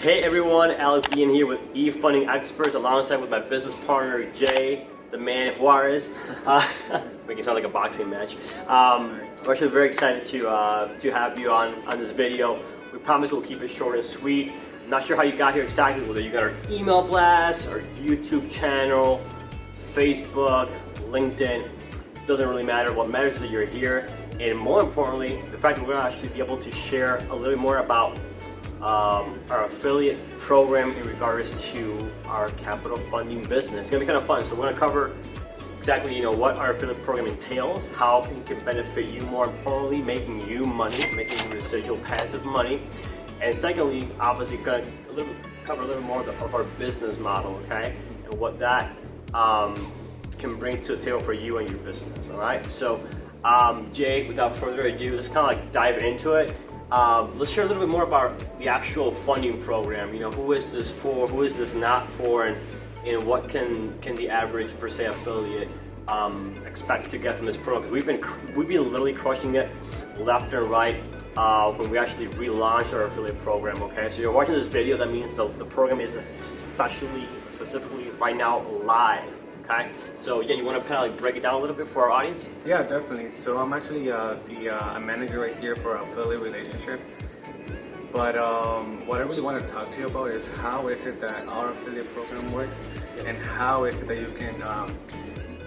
Hey everyone, Alex Ian here with Efunding Experts alongside with my business partner Jay, the man Juarez. Making it sound like a boxing match. We're actually very excited to have you on this video. We promise we'll keep it short and sweet. I'm not sure how you got here exactly, whether you got our email blast, our YouTube channel, Facebook, LinkedIn. Doesn't really matter. What matters is that you're here, and more importantly, the fact that we're going to actually be able to share a little more about our affiliate program in regards to our capital funding business. It's gonna be kind of fun. So we're gonna cover exactly what our affiliate program entails, how it can benefit you, more importantly, making you money, making residual passive money, and secondly, obviously gonna cover a little more of our business model, okay, and what that can bring to the table for you and your business. All right. So Jay, without further ado, let's kind of like dive into it. Let's share a little bit more about the actual funding program. Who is this for? Who is this not for? And what can the average per se affiliate expect to get from this program? Because we've been literally crushing it left and right when we actually relaunched our affiliate program. Okay, so you're watching this video. That means the program is specifically right now live. Okay, so yeah, you want to kind of like break it down a little bit for our audience? Yeah, definitely. So I'm actually a manager right here for our affiliate relationship. But what I really want to talk to you about is how is it that our affiliate program works, and how is it that you can,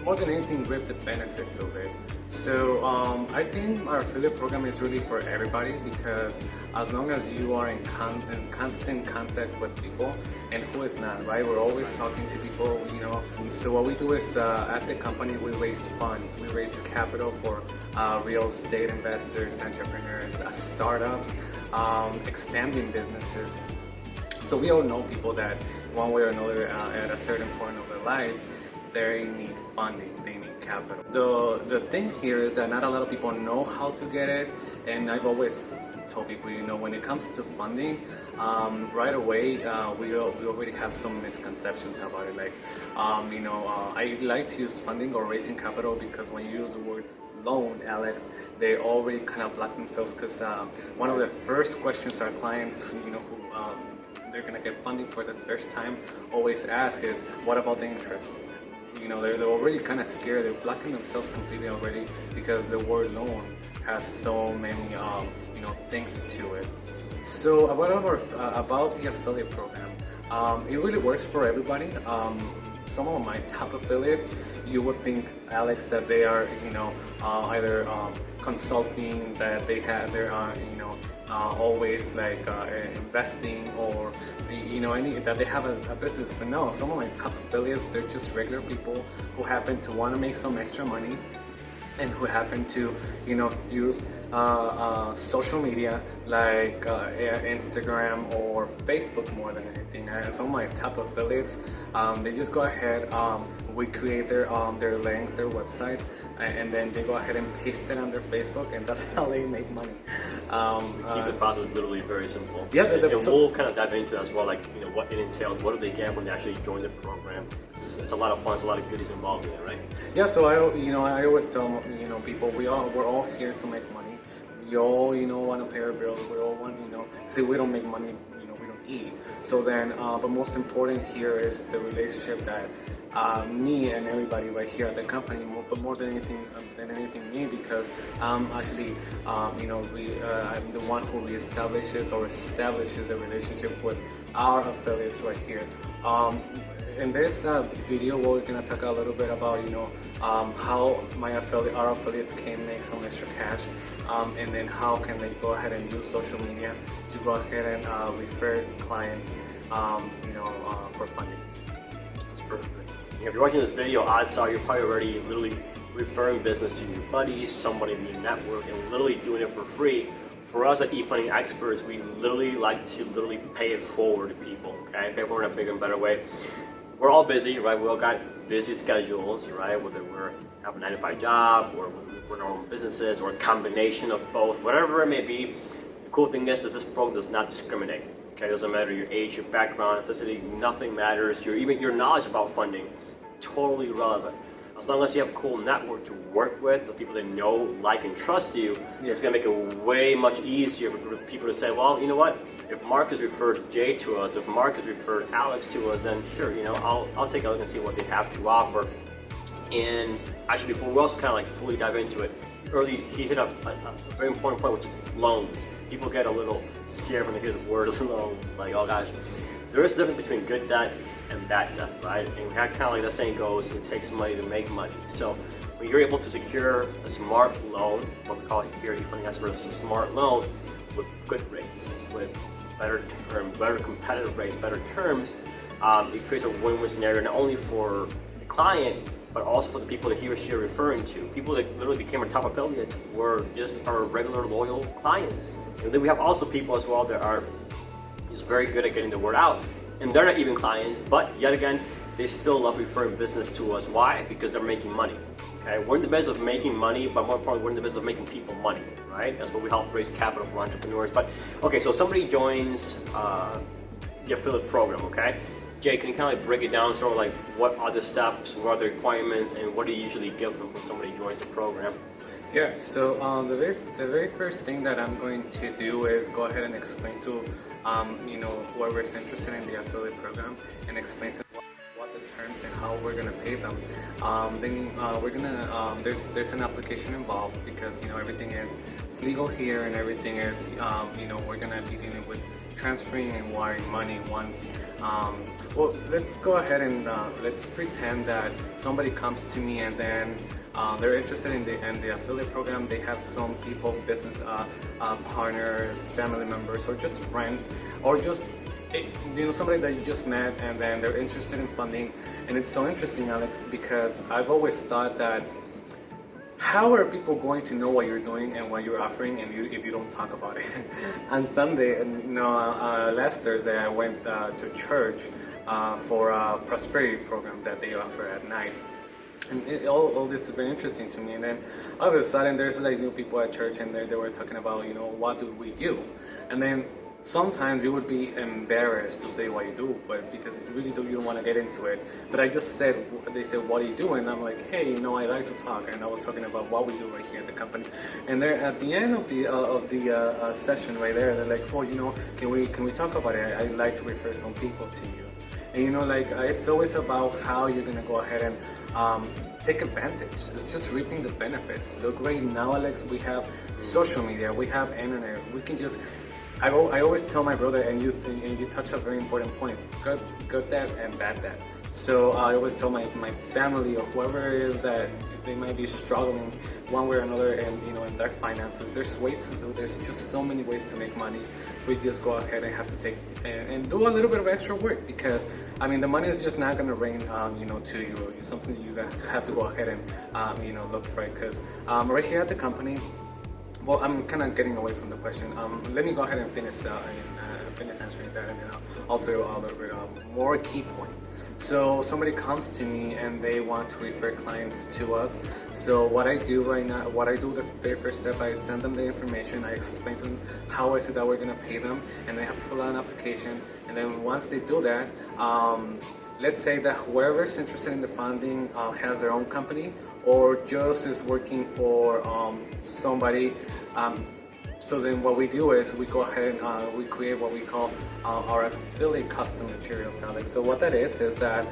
more than anything, reap the benefits of it. So I think our affiliate program is really for everybody, because as long as you are in constant contact with people, and who is not, right? We're always talking to people, So what we do is at the company we raise funds, we raise capital for real estate investors, entrepreneurs, startups, expanding businesses. So we all know people that one way or another at a certain point of their life, they need funding, they need capital. The thing here is that not a lot of people know how to get it, and I've always told people, when it comes to funding, right away we already have some misconceptions about it. Like, I like to use funding or raising capital because when you use the word loan, Alex, they already kind of block themselves, because one of the first questions our clients, who they're gonna get funding for the first time, always ask is, what about the interest? They're already kind of scared. They're blocking themselves completely already because the word loan has so many things to it. So about the affiliate program, it really works for everybody. Some of my top affiliates, you would think, Alex, that they are either consulting, that they're always like investing, or that they have a business. But no, some of my top affiliates, they're just regular people who happen to want to make some extra money, and who happen to use social media like Instagram or Facebook more than anything. And some of my top affiliates, they just go ahead, we create their link, their website, and then they go ahead and paste it on their Facebook, and that's how they make money. We keep the process literally very simple. Yeah, and we'll kind of dive into that as well, like what it entails, what do they get when they actually join the program. It's a lot of fun, it's a lot of goodies involved in it, right? Yeah, so I always tell people, we're all here to make money. We all want to pay our bills. We all want say we don't make money, we don't eat. So then, but most important here is the relationship that me and everybody right here at the company, but more than anything me, because actually I'm the one who establishes the relationship with our affiliates right here. In this video, we're gonna talk a little bit about how our affiliates can make some extra cash, and then how can they go ahead and use social media to go ahead and refer clients, for funding. That's perfect. If you're watching this video, odds are you're probably already literally referring business to your buddies, somebody in your network, and literally doing it for free. For us at Efunding Experts, we literally like to pay it forward to people. Okay, pay it forward in a bigger and better way. We're all busy, right? We all got busy schedules, right? Whether we're have a 9-to-5 job, or we're in our own businesses, or a combination of both, whatever it may be. The cool thing is that this program does not discriminate. Okay, it doesn't matter your age, your background, ethnicity, nothing matters. Your knowledge about funding, totally relevant. as long as you have a cool network to work with, the people that know, like, and trust you, it's going to make it way much easier for people to say, well, you know what, if Mark has referred Jay to us, if Mark has referred Alex to us, then sure, you know, I'll take a look and see what they have to offer. And actually, before we also kind of like fully dive into it, early he hit up a very important point, which is loans. People get a little scared when they hear the word loans. It's like, oh gosh, there is a difference between good debt and bad debt, right? And kind of like the saying goes, it takes money to make money. So when you're able to secure a smart loan, what we call it here, Efunding experts, a smart loan with good rates, with better terms, better competitive rates, better terms, it creates a win-win scenario not only for the client, but also for the people that he or she are referring to. People that literally became our top affiliates were just our regular loyal clients. And then we have also people as well that are just very good at getting the word out. And they're not even clients, but yet again, they still love referring business to us. Why? Because they're making money. Okay, we're in the business of making money, but more importantly, we're in the business of making people money, right? That's what we help raise capital for entrepreneurs. But okay, so somebody joins the affiliate program, okay? Jay, can you kind of like break it down, sort of like what are the steps, what are the requirements, and what do you usually give them when somebody joins the program? Yeah, so the very first thing that I'm going to do is go ahead and explain to you know, whoever's interested in the affiliate program, and explain to them what the terms and how we're gonna pay them. Then we're gonna there's an application involved, because you know everything is legal here, and everything is you know, we're gonna be dealing with transferring and wiring money once. Well, let's go ahead and let's pretend that somebody comes to me and then they're interested in the affiliate program. They have some people, business partners, family members, or just friends, or just you know, somebody that you just met, and then they're interested in funding. And it's so interesting, Alex, because I've always thought that, how are people going to know what you're doing and what you're offering if you don't talk about it? On Sunday, last Thursday, I went to church for a prosperity program that they offer at night. And all this is very interesting to me. And then all of a sudden, there's like new people at church, and they were talking about, you know, what do we do? And then sometimes you would be embarrassed to say what you do, but because you don't want to get into it. But I just said, they said, what do you do? And I'm like, hey, you know, I like to talk, and I was talking about what we do right here at the company. And they're at the end of the session right there, they're like, oh, you know, can we talk about it? I'd like to refer some people to you. And you know, like, it's always about how you're gonna go ahead and take advantage. It's just reaping the benefits. Look, right now, Alex, we have social media, we have internet, we can just. I always tell my brother, and you touch a very important point, good debt and bad debt. So I always tell my family, or whoever it is that they might be struggling one way or another, and you know, in their finances, there's ways to do this. Just so many ways to make money. We just go ahead and have to take and do a little bit of extra work, because I mean, the money is just not gonna rain you know, to you. It's something you have to go ahead and you know, look for it. Because right here at the company. Well, I'm kind of getting away from the question. Let me go ahead and finish answering that, and then I'll tell you a little bit more key points. So somebody comes to me and they want to refer clients to us. So what I do right now, the very first step, I send them the information. I explain to them how is it that we're gonna pay them, and they have to fill out an application. And then once they do that, let's say that whoever's interested in the funding has their own company, or just is working for somebody. So then what we do is we go ahead and we create what we call our affiliate custom materials, Alex. So what that is that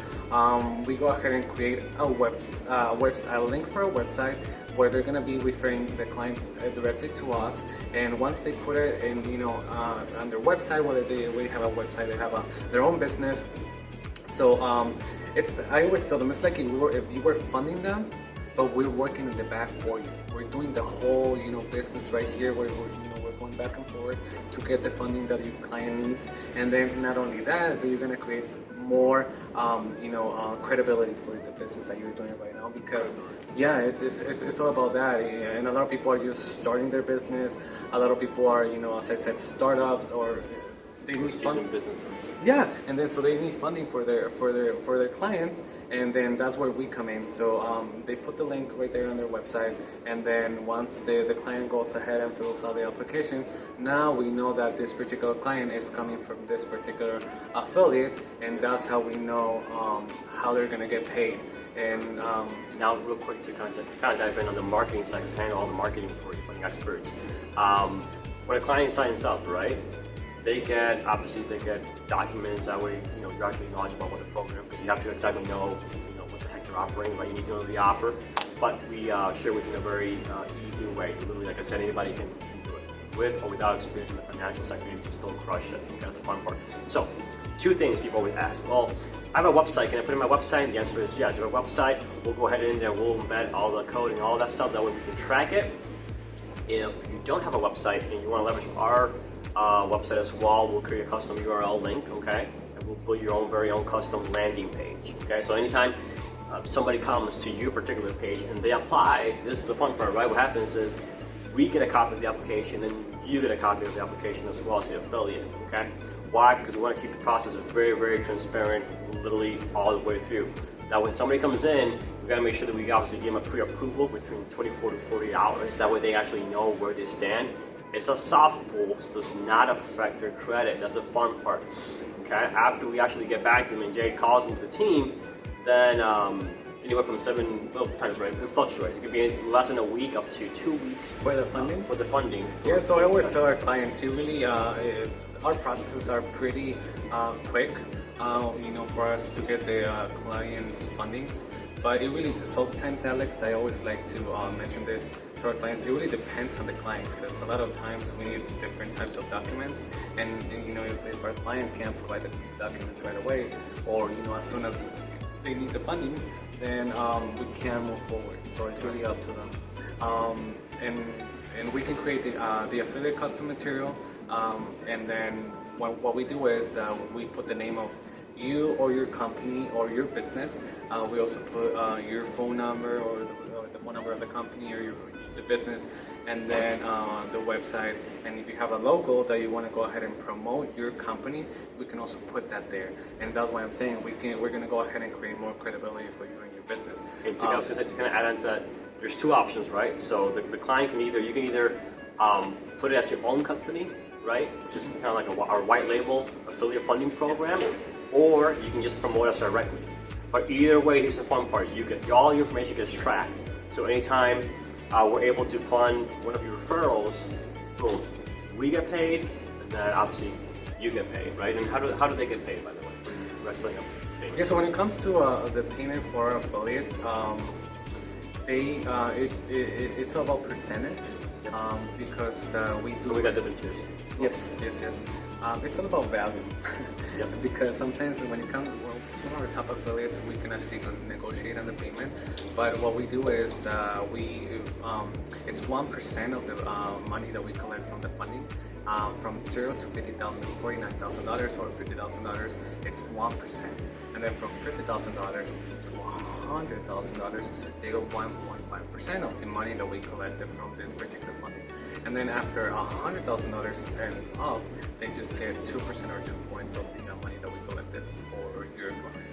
we go ahead and create a link for a website where they're going to be referring the clients directly to us. And once they put it in, you know, on their website, whether they already have a website, they have their own business. So I always tell them, it's like if you were funding them, but we're working in the back for you. We're doing the whole, you know, business right here. We're going back and forth to get the funding that your client needs. And then not only that, but you're gonna create more, you know, credibility for the business that you're doing right now. Because yeah, it's all about that. And a lot of people are just starting their business. A lot of people are, you know, as I said, startups, or they need funding. Businesses. Yeah, and then so they need funding for their clients, and then that's where we come in. So they put the link right there on their website, and then once the client goes ahead and fills out the application, now we know that this particular client is coming from this particular affiliate, and that's how we know how they're gonna get paid. And now, real quick to kind of dive in on the marketing side, because I handle all the marketing for funding experts. When a client signs up, right, they get documents. That way, you're actually knowledgeable about the program, because you have to exactly know, what the heck you're offering, right? You need to know the offer. But we share with you in a very easy way. Literally, like I said, anybody can do it. With or without experience in the financial sector, you can still crush it. That's the fun part. So, two things people always ask. Well, I have a website. Can I put in my website? The answer is yes. You have a website. We'll go ahead in there. We'll embed all the code and all that stuff. That way we can track it. If you don't have a website and you want to leverage our website as well, we'll create a custom URL link, okay? And we'll build your very own custom landing page, okay? So anytime somebody comes to your particular page and they apply, this is the fun part, right? What happens is we get a copy of the application and you get a copy of the application as well as the affiliate, okay? Why? Because we want to keep the process very, very transparent, literally all the way through. Now, when somebody comes in, we got to make sure that we obviously give them a pre-approval between 24 to 48 hours. That way they actually know where they stand. It's a soft pull, so it does not affect their credit. That's the fun part. Okay. After we actually get back to them and Jay calls into the team, then anywhere from 7, well, times right, it fluctuates. It could be less than a week up to 2 weeks for the funding. Yeah. So I always tell our clients, you really, our processes are pretty quick. For us to get the clients' fundings. But it really, sometimes, Alex, I always like to mention this to our clients. It really depends on the client, because a lot of times we need different types of documents. And if our client can't provide the documents right away, or as soon as they need the funding, then we can move forward. So it's really up to them. And we can create the affiliate custom material, and then what we do is we put the name of you or your company or your business. We also put your phone number or the phone number of the company or the business, and then the website. And if you have a logo that you want to go ahead and promote your company, we can also put that there. And that's why I'm saying we're going to go ahead and create more credibility for you and your business. And to kind of add on to that, there's two options, right? So the client can either put it as your own company, right, which is kind of like our white label affiliate funding program, yes, or you can just promote us directly. But either way, here's the fun part: all your information gets tracked. So anytime we're able to fund one of your referrals, boom, we get paid, and then obviously you get paid, right? And how do they get paid, by the way? Wrestling payment. Yeah. So when it comes to the payment for our affiliates, it's all about percentage, because we got different tiers. Yes. It's all about value. Yep. Because sometimes when it comes, some of our top affiliates, we can actually negotiate on the payment. But what we do is it's 1% of the money that we collect from the funding. From $0 to $50,000, $49,000 or $50,000, it's 1%. And then from $50,000 to $100,000, they go 1.5% of the money that we collected from this particular funding. And then after $100,000 and up, they just get 2% or 2 points of the money that we collected for your client.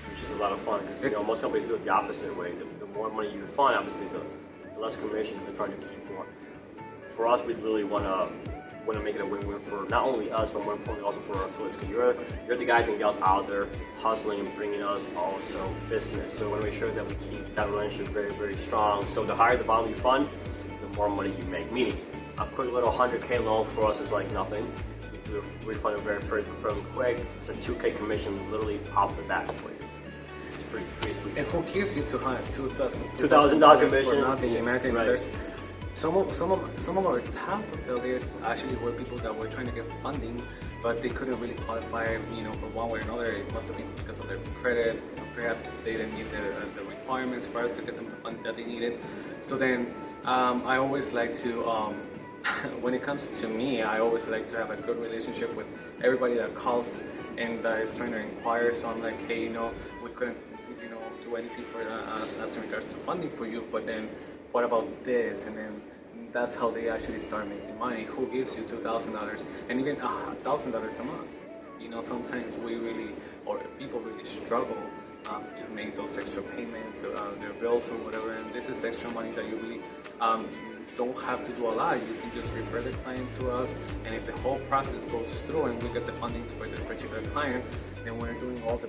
Which is a lot of fun, because most companies do it the opposite way. The more money you fund, obviously, the less commissions they're trying to keep more. For us, we really want to make it a win-win for not only us, but more importantly also for our affiliates, because you're the guys and gals out there hustling and bringing us also business. So we want to make sure that we keep that relationship very, very strong. So the higher the volume you fund, the more money you make. Meaning, a quick little 100K loan for us is like nothing. We fund it very quick. It's a 2K commission literally off the bat for you. It's pretty sweet. And who gives you $2,000 commission for nothing? Imagine right. There's some of our top affiliates actually were people that were trying to get funding, but they couldn't really qualify, for one way or another. It must have been because of their credit, perhaps they didn't meet the requirements for us to get them the funding that they needed. So then I always like to, when it comes to me, I always like to have a good relationship with everybody that calls and that is trying to inquire. So I'm like, hey, we couldn't, do anything for as in regards to funding for you, but then what about this? And then that's how they actually start making money. Who gives you $2,000 and even $1,000 a month? Sometimes people really struggle to make those extra payments, their bills or whatever. And this is extra money that you really don't have to do a lot. You can just refer the client to us, and if the whole process goes through and we get the fundings for this particular client, then we're doing all the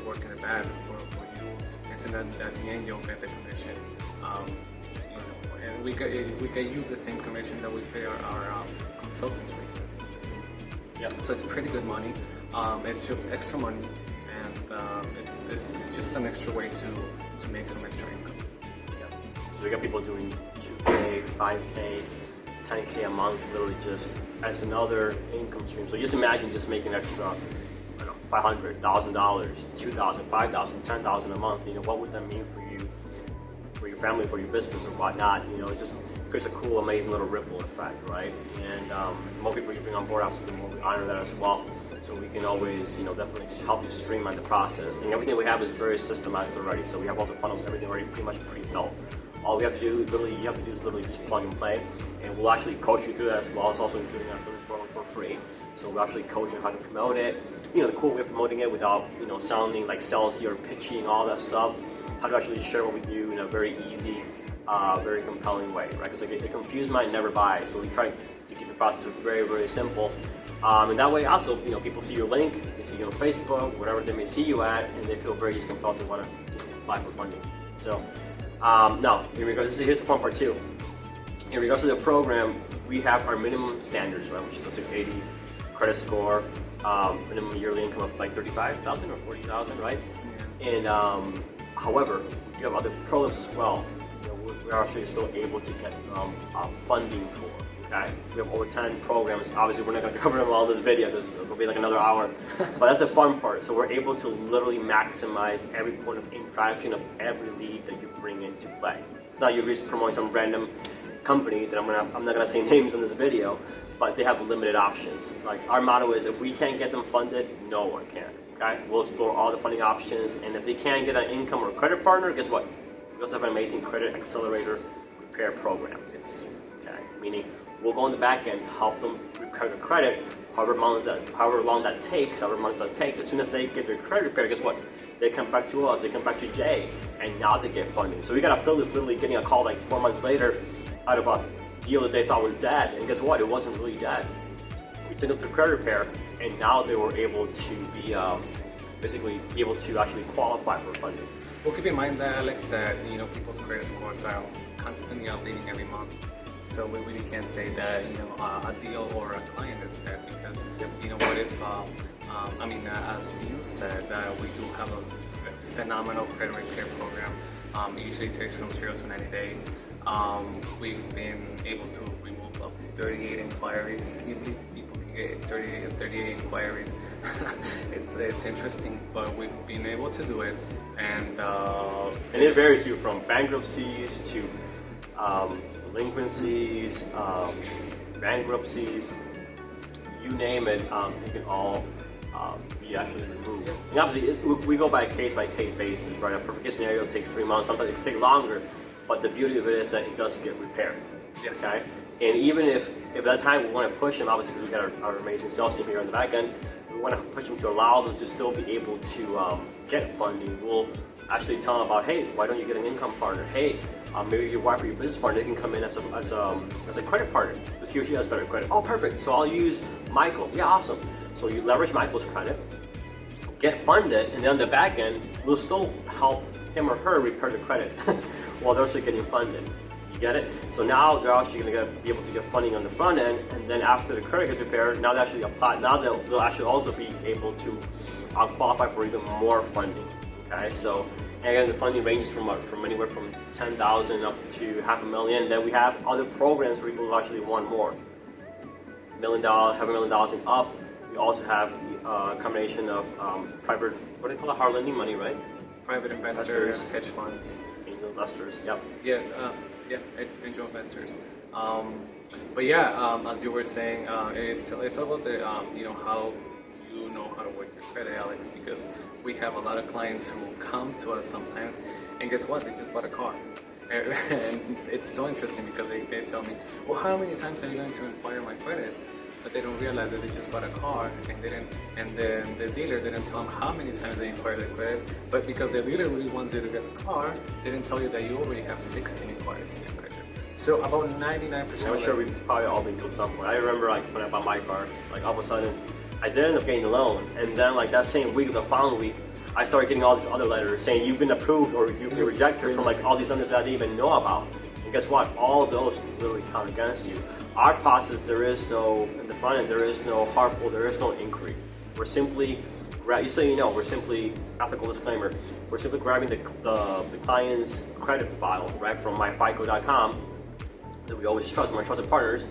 work in the back for you and so then at the end you'll get the commission. You know, and we get you the same commission that we pay our consultants regularly. Yeah. So it's pretty good money. It's just extra money, and it's just an extra way to make some extra income. Yeah. So we got people doing 2K, 5K, 10K a month, literally just as another income stream. So just imagine just making extra, I don't know, $500, $1,000, $2,000, $5,000, $10,000 a month. You know, what would that mean for you, for your family, for your business, or whatnot? You know, it's just creates a cool, amazing little ripple effect, right? And the more people you bring on board, obviously, the more we honor that as well. So we can always, you know, definitely help you streamline the process. And everything we have is very systemized already. So we have all the funnels, everything already pretty much pre-built. All we have to do, literally, you have to do is literally just plug and play. And we'll actually coach you through that as well. It's also including our affiliate program for free. So we'll actually coach you how to promote it. You know, the cool way of promoting it without, you know, sounding like salesy or pitching, all that stuff. How to actually share what we do in a very easy, very compelling way, right? Because like a confused mind never buys. So we try to keep the process very, very simple. And that way also, you know, people see your link, they see you on Facebook, whatever they may see you at, and they feel very easy compelled to want to apply for funding. So now, in regards, here's the fun part too. In regards to the program, we have our minimum standards, right, which is a 680 credit score, minimum yearly income of like 35,000 or 40,000, right? And however, we have other programs as well. You know, we're actually still able to get funding for. Okay, we have over 10 programs. Obviously, we're not going to cover them all in this video. It'll be like another hour. But that's the fun part. So we're able to literally maximize every point of interaction of every lead that you bring into play. It's not you're just promoting some random company that I'm not going to say names in this video, but they have limited options. Like our motto is, if we can't get them funded, no one can. Okay, we'll explore all the funding options, and if they can't get an income or credit partner, guess what? We also have an amazing credit accelerator repair program. Okay, meaning we'll go on the back end, help them repair the credit, however long that takes. As soon as they get their credit repaired, guess what? They come back to us, they come back to Jay, and now they get funding. So we got affiliates literally getting a call like 4 months later out of a deal that they thought was dead, and guess what? It wasn't really dead. We took them through credit repair, and now they were able to be basically able to actually qualify for funding. Well, keep in mind that, Alex, that you know people's credit scores are constantly updating every month. So we really can't say that, you know, a deal or a client is dead, because, you know, what if, I mean, as you said, we do have a phenomenal credit repair program. It usually takes from 0 to 90 days. We've been able to remove up to 38 inquiries. Can you believe people can get 38 inquiries? It's interesting, but we've been able to do it. And it varies you from bankruptcies to delinquencies, bankruptcies, you name it, it can all be actually removed. And obviously, we go by a case-by-case basis, right? A perfect case scenario takes 3 months, sometimes it can take longer, but the beauty of it is that it does get repaired. Yes. Okay? And even if at that time we want to push them, obviously because we've got our amazing sales team here on the back end, we want to push them to allow them to still be able to get funding. We'll actually tell them about, hey, why don't you get an income partner? Hey, maybe your wife or your business partner can come in as a credit partner, because he or she has better credit. Oh, perfect. So I'll use Michael. Yeah, awesome. So you leverage Michael's credit, get funded, and then on the back end, we'll still help him or her repair the credit while they're also getting funded. You get it? So now they're actually going to be able to get funding on the front end, and then after the credit gets repaired, now they actually apply. Now they'll actually also be able to qualify for even more funding. Okay, so. And again, the funding ranges from anywhere from $10,000 up to $500,000. Then we have other programs for people who actually want more. $1 million, $500,000 and up. We also have a combination of private, what do they call it? Hard lending money, right? Private investors, hedge funds, angel investors. Yep. Yes. Angel investors. But yeah, as you were saying, it's about the you know how to work your credit, Alex, because we have a lot of clients who come to us sometimes, and guess what? They just bought a car. And it's so interesting because they tell me, well, how many times are you going to inquire my credit? But they don't realize that they just bought a car, and then the dealer didn't tell them how many times they inquired their credit. But because the dealer really wants you to get a car, they didn't tell you that you already have 16 inquiries in your credit. So about 99%. I'm sure we've probably all been to some point. I remember like when I bought my car, like all of a sudden, I did end up getting the loan, and then like that same week or the following week, I started getting all these other letters saying you've been approved or you've been rejected from like all these others that I didn't even know about. And guess what? All of those literally count against you. Our process, there is no, in the front end, there is no hard pull, there is no inquiry. We're simply, so you know, we're simply, ethical disclaimer, we're simply grabbing the client's credit file, right, from myfico.com that we always trust, my trusted partners,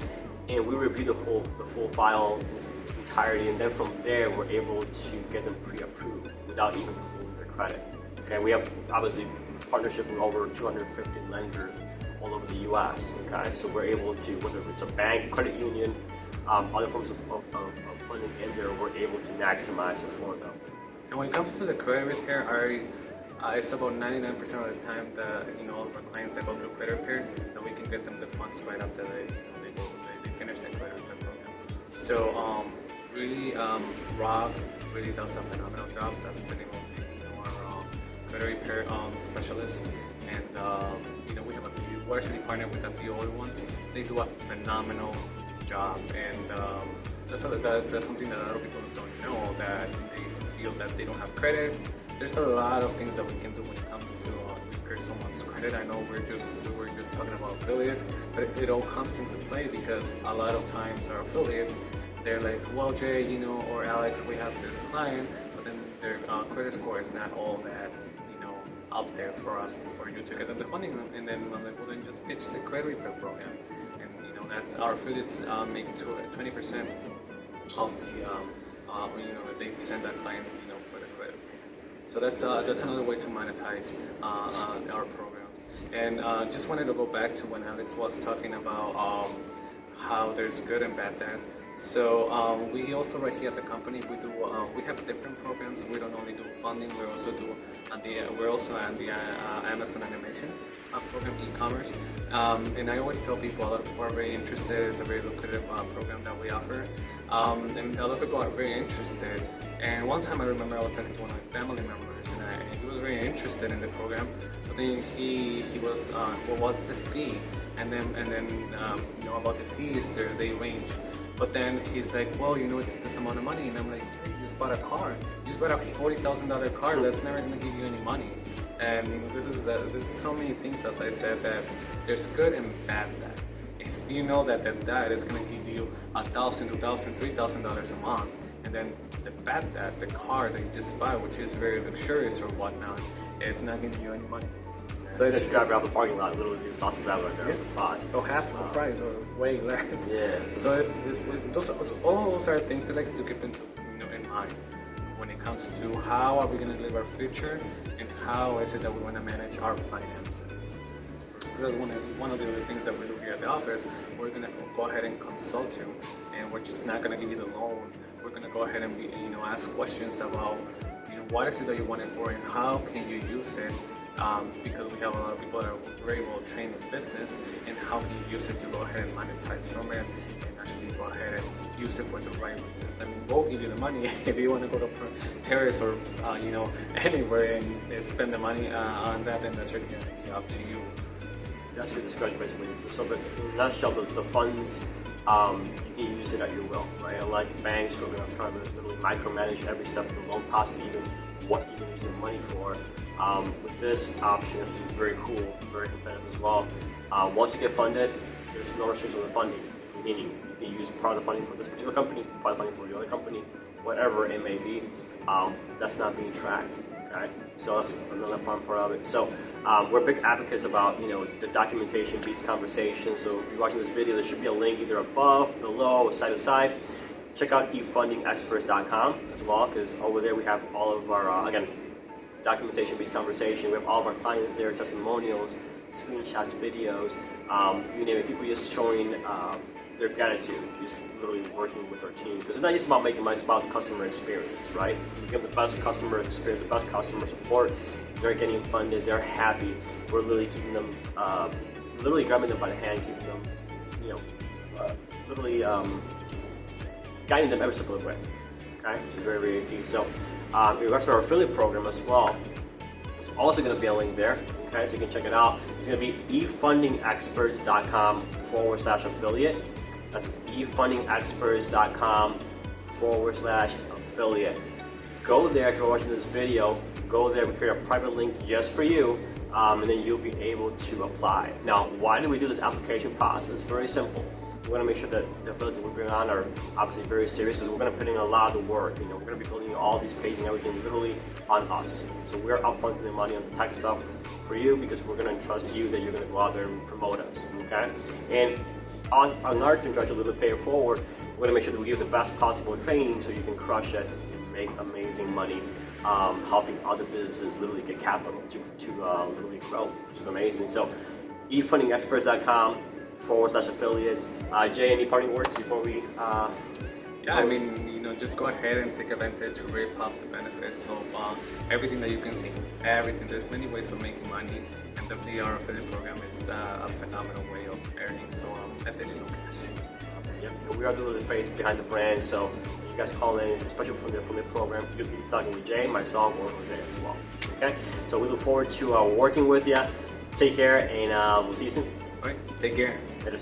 and we review the full file in its entirety, and then from there we're able to get them pre-approved without even pulling their credit. Okay, we have obviously partnership with over 250 lenders all over the U.S. Okay, so we're able to, whether it's a bank, credit union, other forms of funding in there, we're able to maximize it for them. And when it comes to the credit repair, it's about 99% of the time that all of our clients that go through credit repair, that we can get them the funds right after they finish their credit repair program. So really, Rob really does a phenomenal job. That's the name of our credit repair specialist. And we have a few. We're actually partnered with a few other ones. They do a phenomenal job, and that's something that a lot of people don't know, that they feel that they don't have credit. There's a lot of things that we can do when it comes to repair someone's credit. I know we were just talking about affiliates, but it all comes into play because a lot of times our affiliates, they're like, well, Jay, or Alex, we have this client, but then their credit score is not all that up there for you to get them the funding. And then I'm like, well, then just pitch the credit repair program, and that's our affiliates make 20% of the they send that client for the credit. So that's another way to monetize our programs. And just wanted to go back to when Alex was talking about how there's good and bad debt. So we also right here at the company we have different programs. We don't only do funding. We're also on the Amazon animation program, e-commerce. And I always tell people, a lot of people are very interested. It's a very lucrative program that we offer, and a lot of people are very interested. And one time I remember I was talking to one of my family members, and he was very interested in the program. But then he was, what was the fee? And then about the fees, they range. But then he's like, well, it's this amount of money. And I'm like, hey, you just bought a car. You just bought a $40,000 car. That's never going to give you any money. And there's so many things, as I said, that there's good and bad debt. If you know that debt is going to give you $1,000, $2,000, $3,000 a month, and then the bad debt, the car that you just buy, which is very luxurious or whatnot, is not going to give you any money. So you just drive around the parking lot, literally just toss his right there on the spot. Or half the price, or way less. Yeah. So all those are things that to keep in mind when it comes to how are we going to live our future, and how is it that we want to manage our finances. Because that's one of the other things that we do here at the office. We're going to go ahead and consult you, and we're just not going to give you the loan. We're going to go ahead and ask questions about what is it that you want it for, and how can you use it. Because we have a lot of people that are very well trained in business, and how can you use it to go ahead and monetize from it, and actually go ahead and use it for the right reasons. I mean, we'll give you the money if you want to go to Paris or anywhere and spend the money on that, then that's really going to be up to you. That's your discretion, basically. So, but in a nutshell, the funds, you can use it at your will, right? Unlike banks who are going to try to literally micromanage every step of the loan process, even what you can use the money for. With this option, which is very cool, very competitive as well. Once you get funded, there's no restriction on the funding, meaning you can use part of the funding for this particular company, part of the funding for the other company, whatever it may be. That's not being tracked. Okay, so that's another part of it. So we're big advocates about the documentation beats conversation. So if you're watching this video, there should be a link either above, below, or side to side. Check out efundingexperts.com as well, because over there we have all of our again. Documentation beats conversation. We have all of our clients there, testimonials, screenshots, videos, you name it. People just showing their gratitude, just literally working with our team. Because it's not just about making money, it's about the customer experience, right? We give the best customer experience, the best customer support. They're getting funded, they're happy. We're literally keeping them, literally grabbing them by the hand, keeping them, literally guiding them every step of the way. Okay, which is very, very key. So, in regards to our affiliate program as well, there's also going to be a link there. Okay, so you can check it out. It's going to be efundingexperts.com/affiliate. That's efundingexperts.com/affiliate. go there if you're watching this video. Go there, we create a private link just for you, and then you'll be able to apply. Now, why do we do this application process? Very simple. We want to make sure that the affiliates that we bring on are obviously very serious, because we're going to put in a lot of the work. We're going to be building all these pages and everything literally on us. So we're upfronting the money on the tech stuff for you, because we're going to entrust you that you're going to go out there and promote us. Okay? And on our to entrust you a little bit pay it forward, we're going to make sure that we give you the best possible training so you can crush it and make amazing money, helping other businesses literally get capital to literally grow, which is amazing. So efundingexperts.com/affiliates. Jay, any parting words before we? Yeah, I mean, just go ahead and take advantage to reap off the benefits of everything that you can see. Everything. There's many ways of making money, and definitely our affiliate program is a phenomenal way of earning some additional cash. Yep, we are the face behind the brand, so you guys call in, especially from the affiliate program. You'll be talking with Jay, myself, or Jose as well. Okay, so we look forward to working with you. Take care, and we'll see you soon. All right, take care. Later.